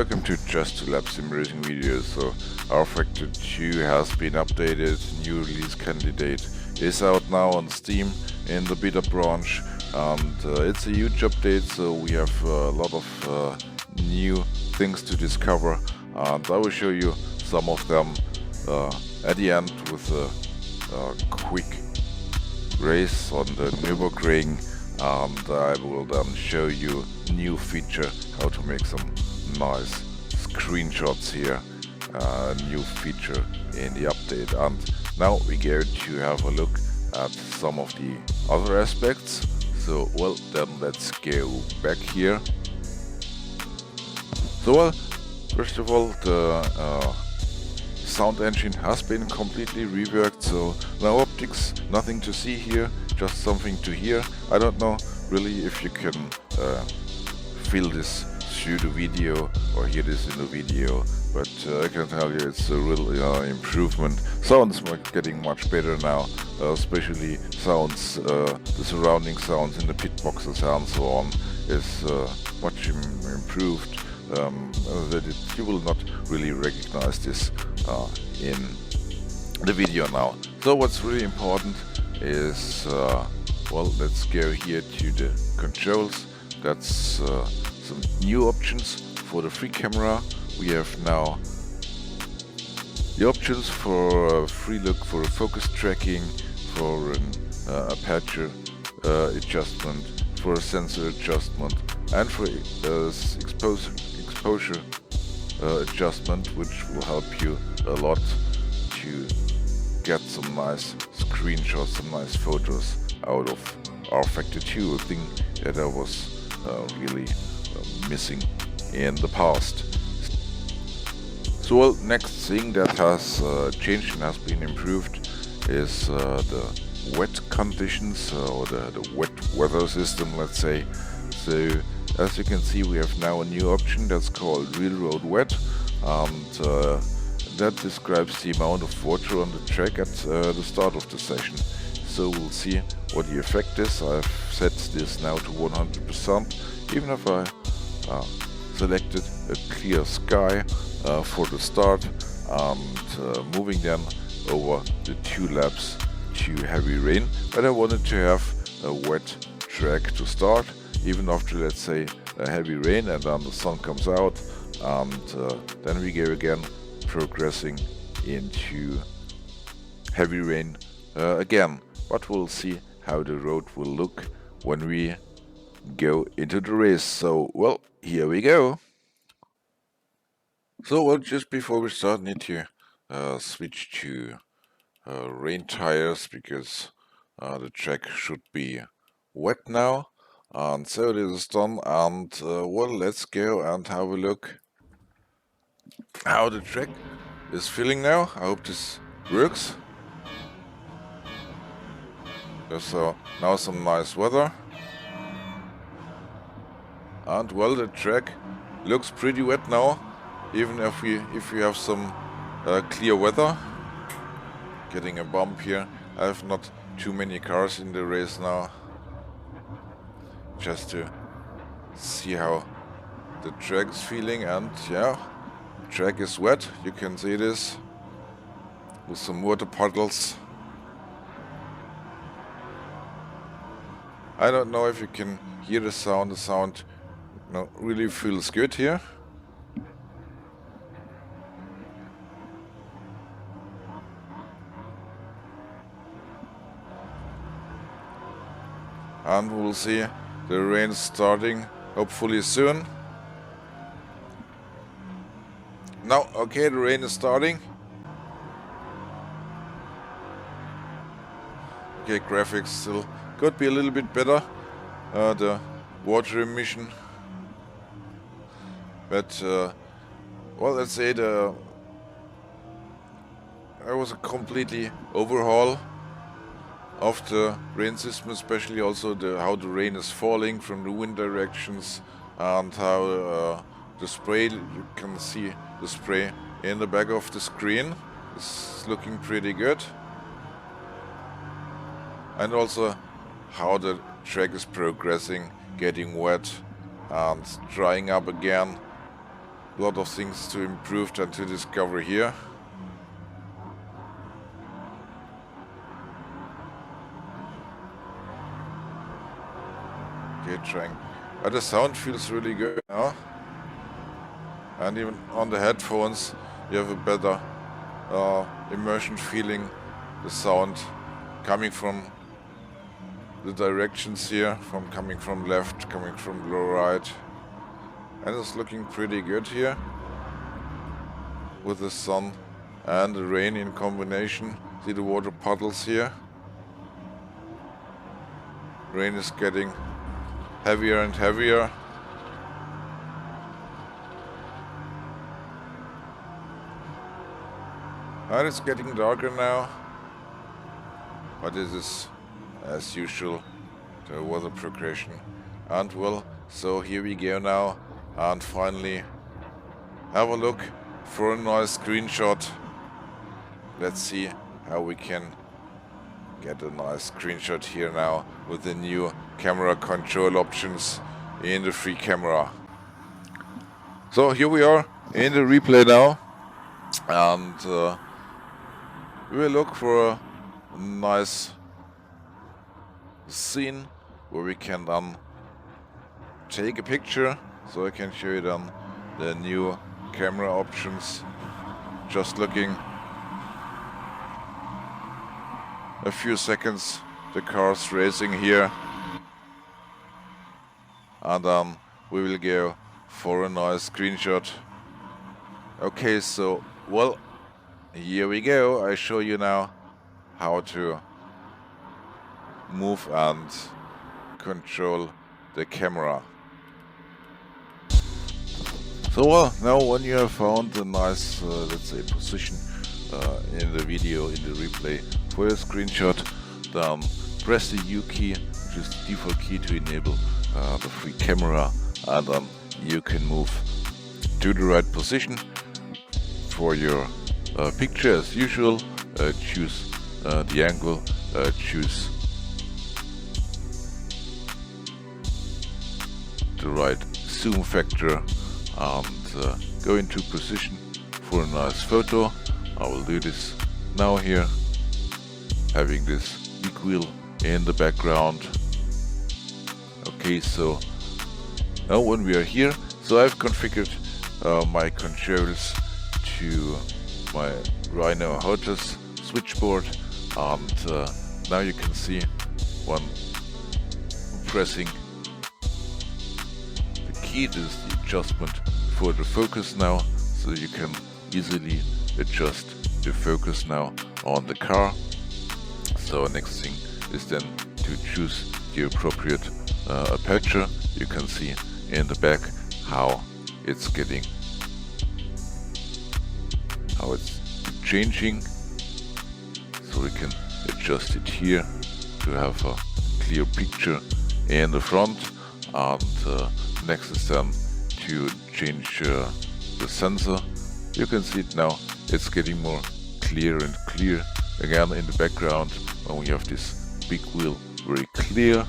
welcome to Just 2 Lap Sim Racing videos. So rFactor2 has been updated, new release candidate is out now on Steam in the beta branch, and it's a huge update, so we have a lot of new things to discover, and I will show you some of them at the end with a quick race on the Nürburgring, and I will then show you new feature, how to make some nice screenshots here, new feature in the update. And now we go to have a look at some of the other aspects. So well, then let's go back here. So well, first of all, the sound engine has been completely reworked, so no optics, nothing to see here, just something to hear. I don't know really if you can feel this through the video or hear this in the video, but I can tell you it's a real improvement. Sounds getting much better now, especially sounds, the surrounding sounds in the pit boxes and so on is much improved. You will not really recognize this in the video now. So what's really important is, well, let's go here to the controls. That's some new options for the free camera. We have now the options for free look, for focus tracking, for an aperture adjustment, for a sensor adjustment, and for exposure adjustment, which will help you a lot to get some nice screenshots, some nice photos out of rFactor2, a thing that I was really missing in the past. So well, next thing that has changed and has been improved is the wet conditions, or the wet weather system, let's say. So as you can see, we have now a new option that's called Real Road Wet, and that describes the amount of water on the track at the start of the session. So we'll see what the effect is. I've set this now to 100%, even if I selected a clear sky for the start, and moving then over the 2 laps to heavy rain. But I wanted to have a wet track to start, even after, let's say, a heavy rain, and then the sun comes out, and then we go again, progressing into heavy rain again. But we'll see how the road will look when we go into the race. So well, here we go. So well, just before we start, need to switch to rain tires, because the track should be wet now. And so this is done, and well, let's go and have a look how the track is feeling now. I hope this works. So now some nice weather, and well, the track looks pretty wet now, even if we have some clear weather. Getting a bump here. I have not too many cars in the race now, just to see how the track is feeling. And yeah, the track is wet, you can see this with some water puddles. I don't know if you can hear the sound. The sound really feels good here. And we'll see the rain starting hopefully soon. Now, okay, the rain is starting. Okay, graphics still could be a little bit better, the water emission. But well, let's say there was a completely overhaul of the rain system, especially also how the rain is falling from the wind directions, and how the spray, you can see the spray in the back of the screen. It's looking pretty good. And also how the track is progressing, getting wet and drying up again. A lot of things to improve and to discover here. Okay, trying. But the sound feels really good now. And even on the headphones, you have a better immersion feeling. The sound coming from the directions here, coming from left, coming from right. And it's looking pretty good here with the sun and the rain in combination. See the water puddles here. Rain is getting heavier and heavier. And it's getting darker now. But this is, as usual, the weather progression. And well, so here we go now. And finally, have a look for a nice screenshot. Let's see how we can get a nice screenshot here now with the new camera control options in the free camera. So here we are in the replay now, and we will look for a nice scene where we can then take a picture. So I can show you then the new camera options. Just looking a few seconds, the cars racing here, and then we will go for a nice screenshot. Okay, so well, here we go. I show you now how to move and control the camera. So well, now when you have found a nice, let's say, position in the video, in the replay for your screenshot, then press the U key, which is the default key to enable the free camera, and then you can move to the right position for your picture as usual. Choose the angle, choose the right zoom factor, and go into position for a nice photo. I will do this now here, having this big wheel in the background. Okay, so now when we are here, so I've configured my controls to my Rhino Hotus switchboard, and now you can see when pressing the key, this is the adjustment for the focus now, so you can easily adjust the focus now on the car. So next thing is then to choose the appropriate aperture. You can see in the back how it's getting, how it's changing, so we can adjust it here to have a clear picture in the front. And next is then to change the sensor. You can see it now, it's getting more clear and clear again in the background when we have this big wheel very clear,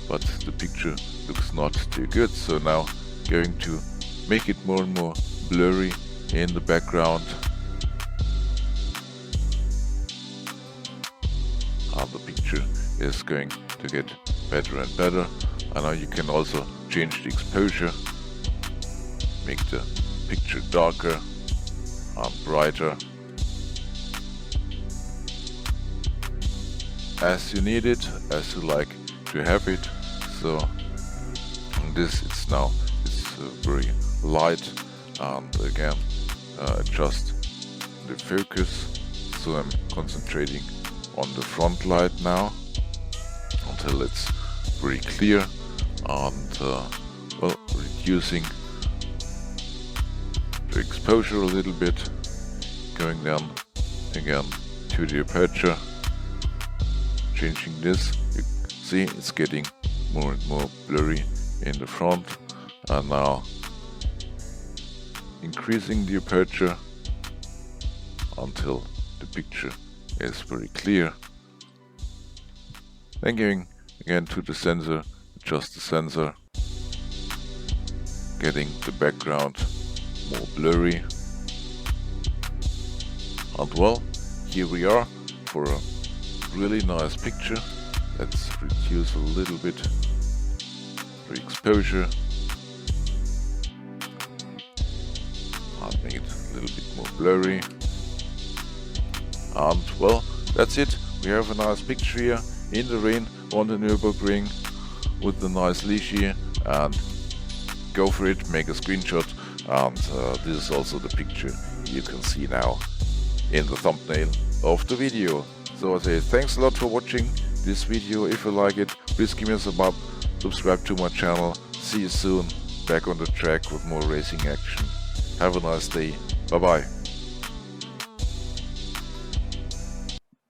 but the picture looks not too good. So now going to make it more and more blurry in the background, and the picture is going to get better and better. And now you can also change the exposure, make the picture darker and brighter as you need it, as you like to have it. So this, it's now, it's very light, and again adjust the focus, so I'm concentrating on the front light now until it's very clear, and well, reducing the exposure a little bit, going down again to the aperture, changing this. You see it's getting more and more blurry in the front, and now increasing the aperture until the picture is very clear. Then going again to the sensor, adjust the sensor, getting the background more blurry. And well, here we are for a really nice picture. Let's reduce a little bit the exposure and make it a little bit more blurry. And well, that's it. We have a nice picture here in the rain on the Nürburgring with the nice leash here, and go for it, make a screenshot. And this is also the picture you can see now in the thumbnail of the video. So I say thanks a lot for watching this video. If you like it, please give me a thumb up, subscribe to my channel. See you soon, back on the track with more racing action. Have a nice day. Bye bye.